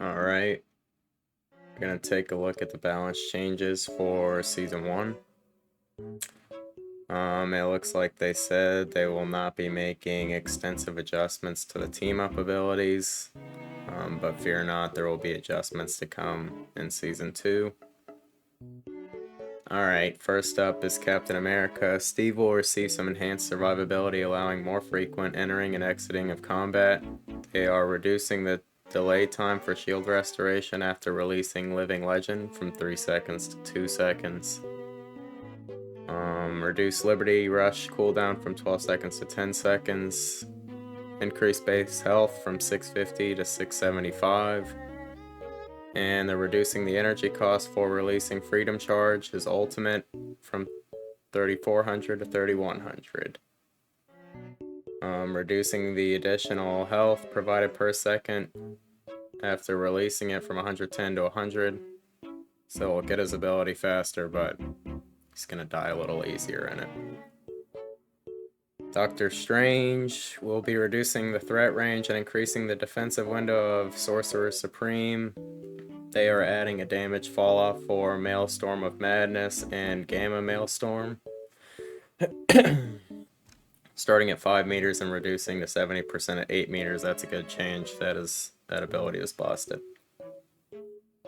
Alright, we're gonna take a look at the balance changes for Season 1. It looks like they said they will not be making extensive adjustments to the team-up abilities, but fear not, there will be adjustments to come in Season 2. Alright, first up is Captain America. Steve will receive some enhanced survivability, allowing more frequent entering and exiting of combat. They are reducing the delay time for shield restoration after releasing Living Legend from 3 seconds to 2 seconds. Reduce Liberty Rush cooldown from 12 seconds to 10 seconds. Increase base health from 650 to 675. And they're reducing the energy cost for releasing Freedom Charge, his ultimate, from 3400 to 3100. Reducing the additional health provided per second after releasing it from 110 to 100. So we'll get his ability faster, but he's gonna die a little easier in it. Doctor Strange will be reducing the threat range and increasing the defensive window of Sorcerer Supreme. They are adding a damage falloff for Maelstrom of Madness and Gamma Maelstrom. Starting at 5 meters and reducing to 70% at 8 meters, that's a good change. That ability is busted.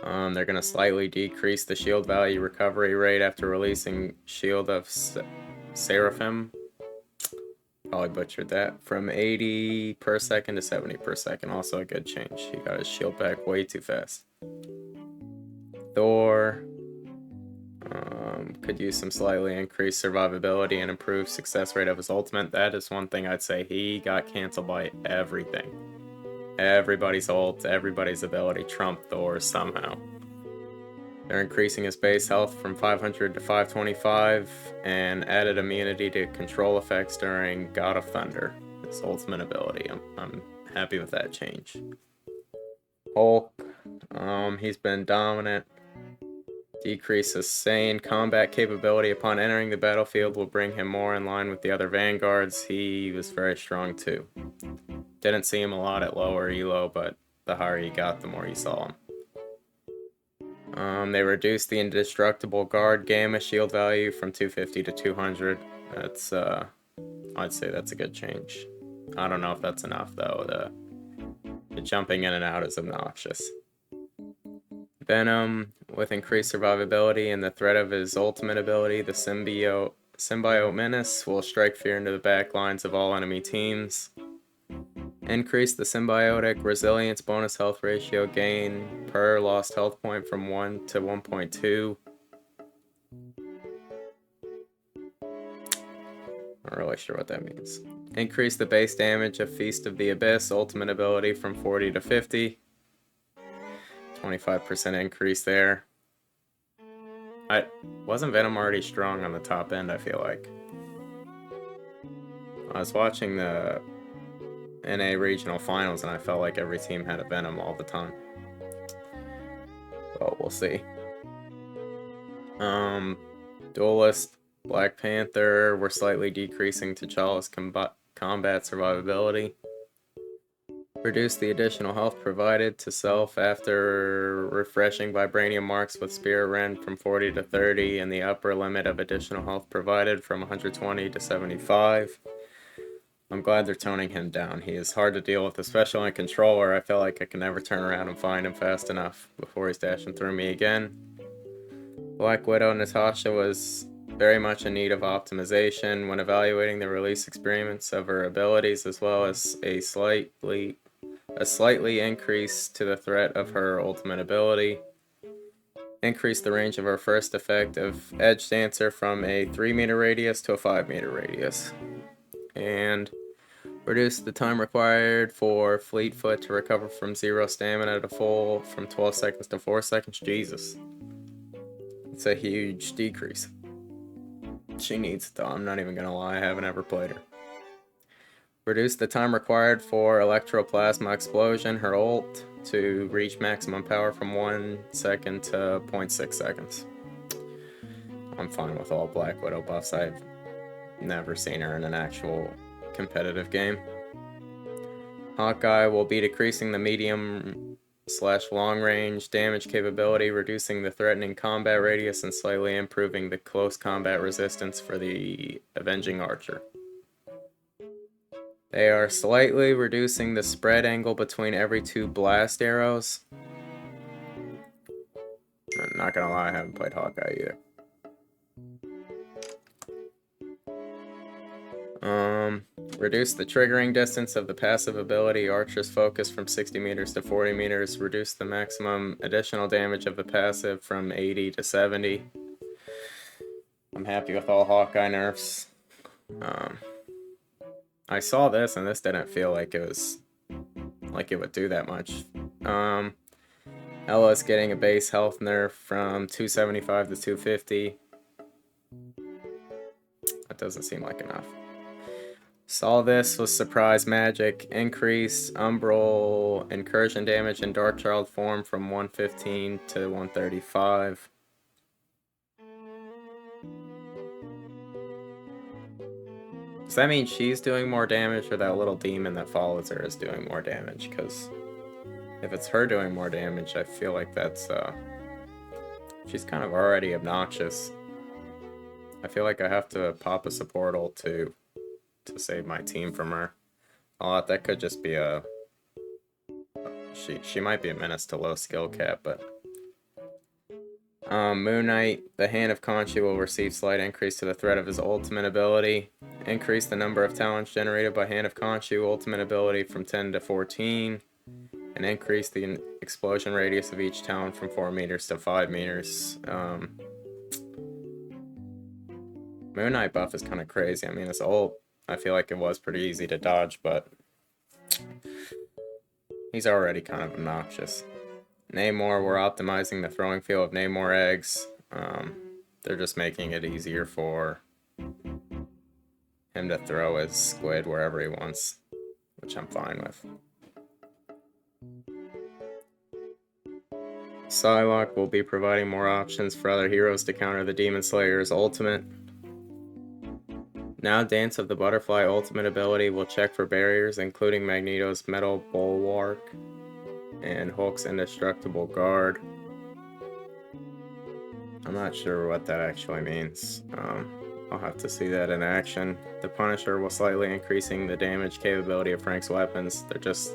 They're going to slightly decrease the shield value recovery rate after releasing Shield of Seraphim. Probably butchered that. From 80 per second to 70 per second. Also a good change. He got his shield back way too fast. Thor could use some slightly increased survivability and improved success rate of his ultimate. That is one thing I'd say. He got canceled by everything. Everybody's ult, everybody's ability trumped Thor's somehow. They're increasing his base health from 500 to 525 and added immunity to control effects during God of Thunder. His ultimate ability. I'm happy with that change. Hulk, he's been dominant. Decrease sustained combat capability upon entering the battlefield will bring him more in line with the other vanguards. He was very strong too. Didn't see him a lot at lower elo, but the higher you got, the more you saw him. They reduced the indestructible guard gamma shield value from 250 to 200. That's I'd say that's a good change. I don't know if that's enough though. The jumping in and out is obnoxious. Venom, with increased survivability and the threat of his ultimate ability, the Symbiote Menace will strike fear into the back lines of all enemy teams. Increase the symbiotic resilience bonus health ratio gain per lost health point from 1 to 1.2. Not really sure what that means. Increase the base damage of Feast of the Abyss ultimate ability from 40 to 50. 25% increase there. Wasn't Venom already strong on the top end, I feel like. I was watching the NA regional finals and I felt like every team had a Venom all the time. Well, we'll see. Duelist, Black Panther, we're slightly decreasing T'Challa's combat survivability. Reduce the additional health provided to self after refreshing Vibranium marks with Spirit Rend from 40 to 30, and the upper limit of additional health provided from 120 to 75. I'm glad they're toning him down. He is hard to deal with, especially in controller. I feel like I can never turn around and find him fast enough before he's dashing through me again. Black Widow Natasha was very much in need of optimization when evaluating the release experience of her abilities, as well as a slightly increase to the threat of her ultimate ability. Increase the range of her first effect of Edge Dancer from a 3 meter radius to a 5 meter radius. And reduce the time required for Fleetfoot to recover from 0 stamina to full from 12 seconds to 4 seconds. Jesus. It's a huge decrease. She needs it though, I'm not even gonna lie, I haven't ever played her. Reduce the time required for Electroplasma Explosion, her ult, to reach maximum power from 1 second to 0.6 seconds. I'm fine with all Black Widow buffs. I've never seen her in an actual competitive game. Hawkeye will be decreasing the medium / long range damage capability, reducing the threatening combat radius and slightly improving the close combat resistance for the avenging archer. They are slightly reducing the spread angle between every 2 blast arrows. I'm not gonna lie, I haven't played Hawkeye either. Reduce the triggering distance of the passive ability Archer's Focus from 60 meters to 40 meters. Reduce the maximum additional damage of the passive from 80 to 70. I'm happy with all Hawkeye nerfs. I saw this and this didn't feel like it was like it would do that much. Ella's getting a base health nerf from 275 to 250. That doesn't seem like enough. Saw this with Surprise Magic. Increase Umbral Incursion damage in Darkchild form from 115 to 135. Does that mean she's doing more damage, or that little demon that follows her is doing more damage? Because if it's her doing more damage, I feel like that's, she's kind of already obnoxious. I feel like I have to pop a supportal to save my team from her. Oh, that could just be a... She might be a menace to low skill cap, but... Moon Knight, the Hand of Khonshu will receive slight increase to the threat of his ultimate ability. Increase the number of talents generated by Hand of Khonshu ultimate ability from 10 to 14. And increase the explosion radius of each talent from 4 meters to 5 meters. Moon Knight buff is kind of crazy. I mean, his ult, I feel like it was pretty easy to dodge, but he's already kind of obnoxious. Namor, we're optimizing the throwing field of Namor eggs. They're just making it easier for him to throw his squid wherever he wants, which I'm fine with. Psylocke will be providing more options for other heroes to counter the Demon Slayer's ultimate. Now Dance of the Butterfly ultimate ability will check for barriers, including Magneto's Metal Bulwark and Hulk's Indestructible Guard. I'm not sure what that actually means. I'll have to see that in action. The Punisher will slightly increasing the damage capability of Frank's weapons. They're just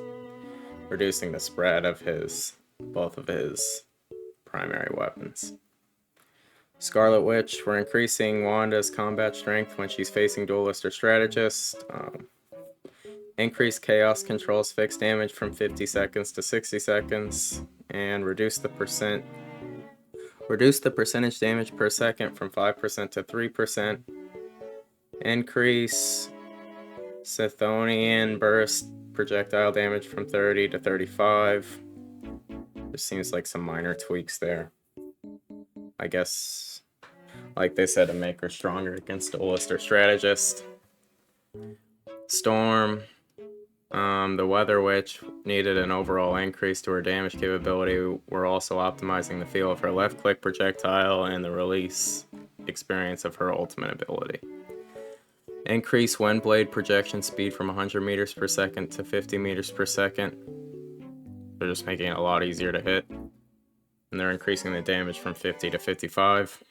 reducing the spread of both of his primary weapons. Scarlet Witch, we're increasing Wanda's combat strength when she's facing duelist or strategist. Increase Chaos Control's fixed damage from 50 seconds to 60 seconds. And reduce the percentage damage per second from 5% to 3%. Increase Scythonian Burst projectile damage from 30 to 35. There seems like some minor tweaks there. I guess, like they said, to make her stronger against duelist or strategist. Storm, the Weather Witch needed an overall increase to her damage capability. We're also optimizing the feel of her left click projectile and the release experience of her ultimate ability. Increase Windblade projection speed from 100 meters per second to 50 meters per second. They're just making it a lot easier to hit. And they're increasing the damage from 50 to 55.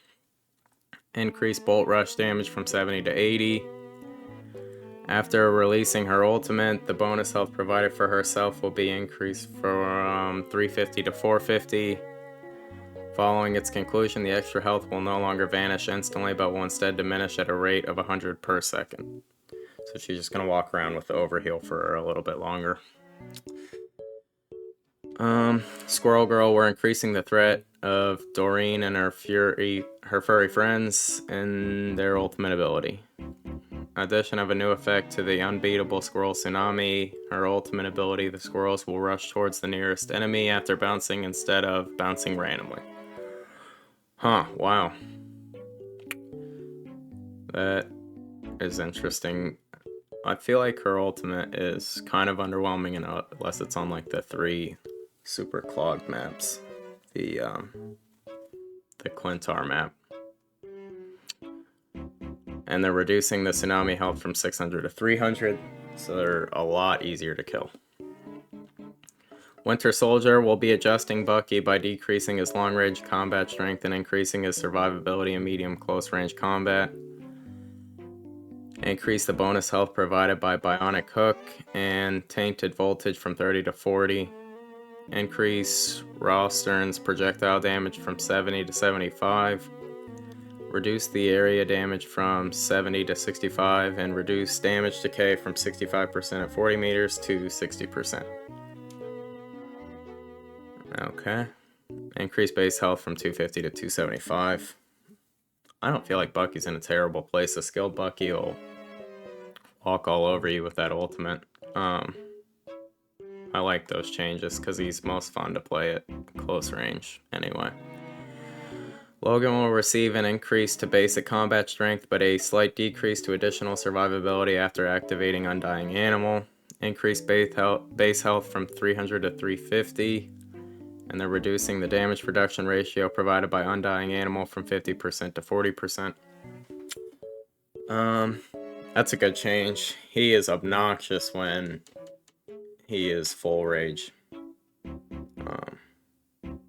Increase Bolt Rush damage from 70 to 80. After releasing her ultimate, the bonus health provided for herself will be increased from 350 to 450. Following its conclusion, the extra health will no longer vanish instantly, but will instead diminish at a rate of 100 per second. So she's just going to walk around with the overheal for a little bit longer. Squirrel Girl, we're increasing the threat of Doreen and her furry friends and their ultimate ability. Addition of a new effect to the unbeatable Squirrel Tsunami. Her ultimate ability, the squirrels will rush towards the nearest enemy after bouncing instead of bouncing randomly. Huh, wow. That is interesting. I feel like her ultimate is kind of underwhelming unless it's on like the 3 super clogged maps. The Clintar map. And they're reducing the tsunami health from 600 to 300, so they're a lot easier to kill. Winter Soldier will be adjusting Bucky by decreasing his long-range combat strength and increasing his survivability in medium close-range combat. Increase the bonus health provided by Bionic Hook and Tainted Voltage from 30 to 40. Increase Rostern's projectile damage from 70 to 75. Reduce the area damage from 70 to 65, and reduce damage decay from 65% at 40 meters to 60%. Okay. Increase base health from 250 to 275. I don't feel like Bucky's in a terrible place. A skilled Bucky will walk all over you with that ultimate. I like those changes because he's most fun to play at close range anyway. Logan will receive an increase to basic combat strength, but a slight decrease to additional survivability after activating Undying Animal. Increase base health from 300 to 350, and they're reducing the damage reduction ratio provided by Undying Animal from 50% to 40%. That's a good change. He is obnoxious when he is full rage.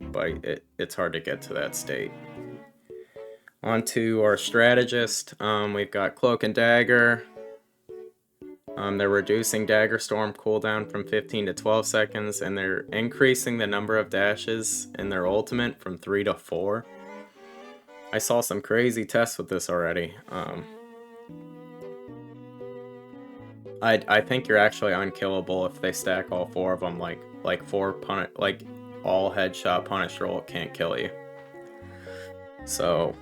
But it's hard to get to that state. On to our strategist. We've got Cloak and Dagger. They're reducing Dagger Storm cooldown from 15 to 12 seconds, and they're increasing the number of dashes in their ultimate from 3 to 4. I saw some crazy tests with this already. I think you're actually unkillable if they stack all 4 of them, like all headshot punish roll can't kill you. So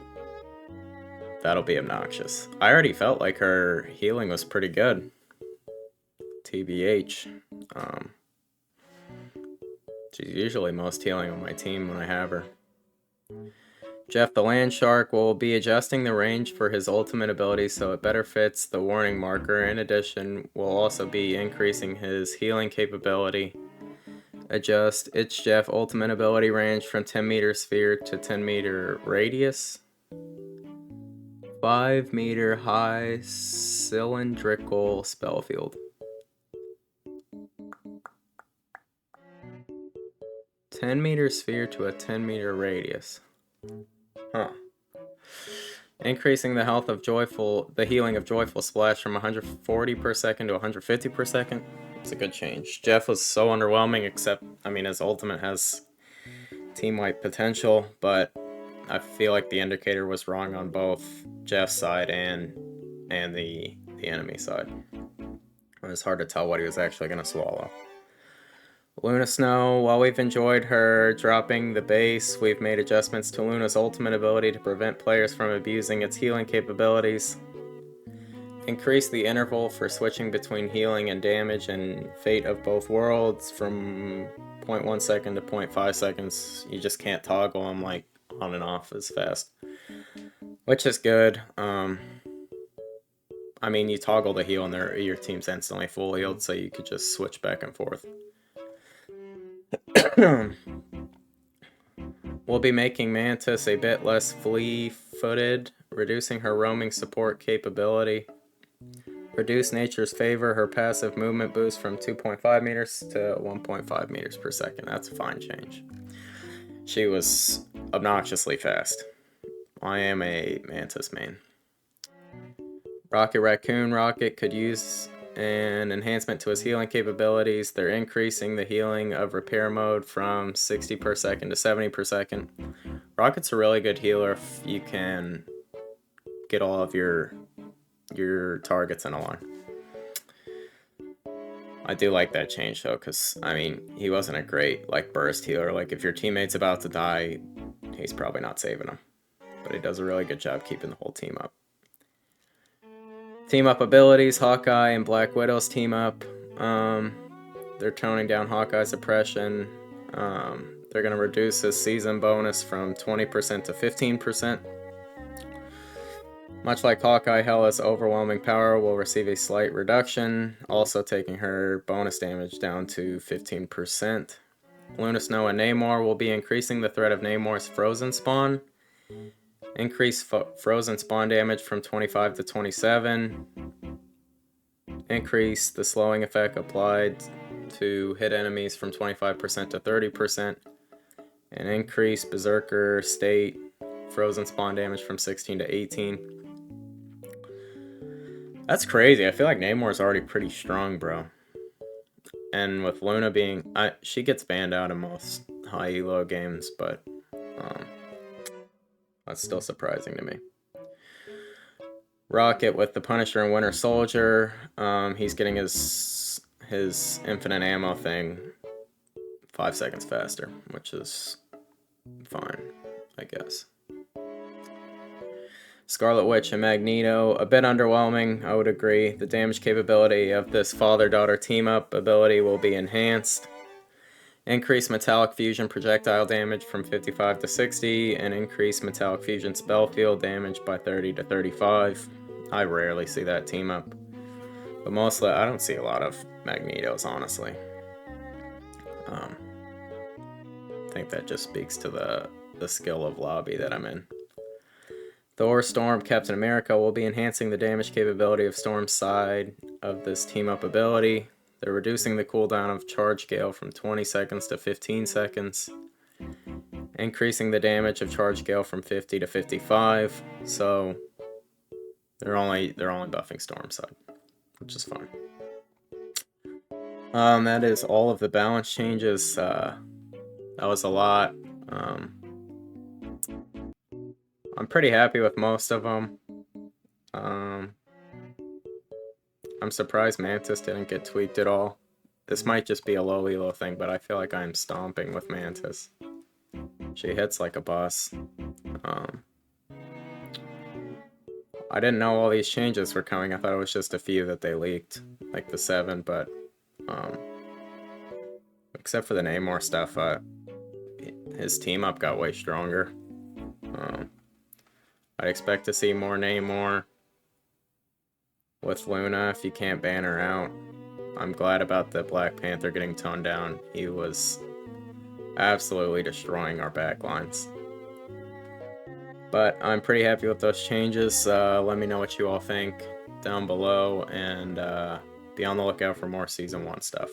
that'll be obnoxious. I already felt like her healing was pretty good. TBH. She's usually most healing on my team when I have her. Jeff the Land Shark will be adjusting the range for his ultimate ability so it better fits the warning marker. In addition, will also be increasing his healing capability. Adjust its Jeff ultimate ability range from 10 meter sphere to 10 meter radius. 5 meter high cylindrical spell field. 10 meter sphere to a 10 meter radius. Huh. Increasing the healing of Joyful Splash from 140 per second to 150 per second. It's a good change. Jeff was so underwhelming, except, his ultimate has team-wipe potential, but I feel like the indicator was wrong on both Jeff's side and the enemy side. It was hard to tell what he was actually going to swallow. Luna Snow, while we've enjoyed her dropping the base, we've made adjustments to Luna's ultimate ability to prevent players from abusing its healing capabilities. Increase the interval for switching between healing and damage and Fate of Both Worlds from 0.1 second to 0.5 seconds. You just can't toggle them like on and off as fast, which is good. You toggle the heal and your team's instantly full healed, so you could just switch back and forth. We'll be making Mantis a bit less flea-footed, reducing her roaming support capability. Reduce Nature's Favor, her passive movement boost from 2.5 meters to 1.5 meters per second. That's a fine change. She was obnoxiously fast. I am a Mantis main. Rocket Raccoon Rocket could use an enhancement to his healing capabilities. They're increasing the healing of repair mode from 60 per second to 70 per second. Rocket's a really good healer if you can get all of your targets in a line. I do like that change though, because he wasn't a great burst healer. If your teammate's about to die, he's probably not saving them, but he does a really good job keeping the whole team up. Team up abilities, Hawkeye and Black Widow's team up. They're toning down Hawkeye's oppression. They're going to reduce his season bonus from 20% to 15%. Much like Hawkeye, Hela's overwhelming power will receive a slight reduction, also taking her bonus damage down to 15%. Luna Snow and Namor will be increasing the threat of Namor's frozen spawn. Increase frozen spawn damage from 25 to 27. Increase the slowing effect applied to hit enemies from 25% to 30%, and increase Berserker state frozen spawn damage from 16 to 18. That's crazy. I feel like Namor's already pretty strong, bro. And with Luna being... she gets banned out in most high elo games, but that's still surprising to me. Rocket with the Punisher and Winter Soldier. He's getting his infinite ammo thing 5 seconds faster, which is fine, I guess. Scarlet Witch and Magneto, a bit underwhelming, I would agree. The damage capability of this father-daughter team-up ability will be enhanced. Increase metallic fusion projectile damage from 55 to 60, and increase metallic fusion spell field damage by 30 to 35. I rarely see that team-up. But mostly, I don't see a lot of Magnetos, honestly. I think that just speaks to the skill of lobby that I'm in. Thor, Storm, Captain America will be enhancing the damage capability of Storm's side of this team-up ability. They're reducing the cooldown of Charge Gale from 20 seconds to 15 seconds. Increasing the damage of Charge Gale from 50 to 55. So they're only buffing Storm's side, which is fine. That is all of the balance changes. That was a lot. I'm pretty happy with most of them. I'm surprised Mantis didn't get tweaked at all. This might just be a low elo thing, but I feel like I'm stomping with Mantis. She hits like a boss. I didn't know all these changes were coming. I thought it was just a few that they leaked, like the 7, but except for the Namor stuff, his team up got way stronger. I'd expect to see more Namor with Luna if you can't ban her out. I'm glad about the Black Panther getting toned down. He was absolutely destroying our backlines. But I'm pretty happy with those changes. Let me know what you all think down below, and be on the lookout for more Season 1 stuff.